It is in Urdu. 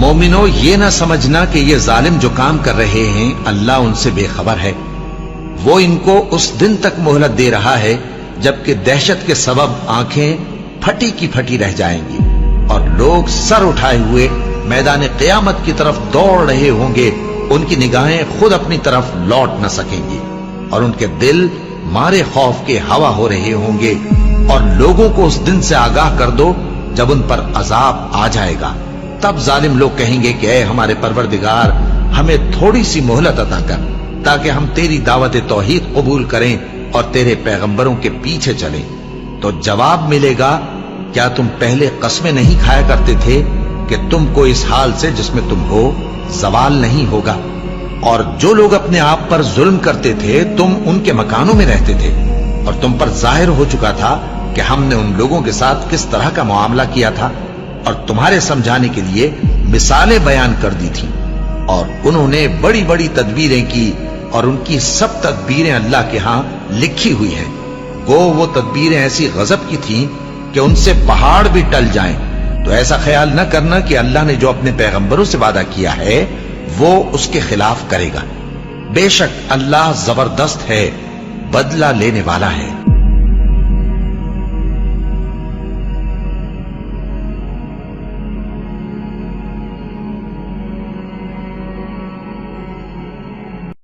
مومنو یہ نہ سمجھنا کہ یہ ظالم جو کام کر رہے ہیں اللہ ان سے بے خبر ہے، وہ ان کو اس دن تک مہلت دے رہا ہے جبکہ دہشت کے سبب آنکھیں پھٹی کی پھٹی رہ جائیں گی اور لوگ سر اٹھائے ہوئے میدان قیامت کی طرف دوڑ رہے ہوں گے، ان کی نگاہیں خود اپنی طرف لوٹ نہ سکیں گی اور ان کے دل مارے خوف کے ہوا ہو رہے ہوں گے۔ اور لوگوں کو اس دن سے آگاہ کر دو جب ان پر عذاب آ جائے گا، تب ظالم لوگ کہیں گے کہ اے ہمارے پروردگار، ہمیں تھوڑی سی مہلت عطا کر تاکہ ہم تیری دعوت توحید قبول کریں اور تیرے پیغمبروں کے پیچھے چلیں۔ تو جواب ملے گا، کیا تم پہلے قسمیں نہیں کھایا کرتے تھے کہ تم کو اس حال سے جس میں تم ہو زوال نہیں ہوگا؟ اور جو لوگ اپنے آپ پر ظلم کرتے تھے تم ان کے مکانوں میں رہتے تھے، اور تم پر ظاہر ہو چکا تھا کہ ہم نے ان لوگوں کے ساتھ کس طرح کا معاملہ کیا تھا، اور تمہارے سمجھانے کے لیے مثالیں بیان کر دی تھی، اور انہوں نے بڑی بڑی تدبیریں کی، اور ان کی سب تدبیریں اللہ کے ہاں لکھی ہوئی ہیں۔ گو وہ تدبیریں ایسی غضب کی تھیں کہ ان سے پہاڑ بھی ٹل جائیں۔ تو ایسا خیال نہ کرنا کہ اللہ نے جو اپنے پیغمبروں سے وعدہ کیا ہے وہ اس کے خلاف کرے گا۔ بے شک اللہ زبردست ہے، بدلہ لینے والا ہے۔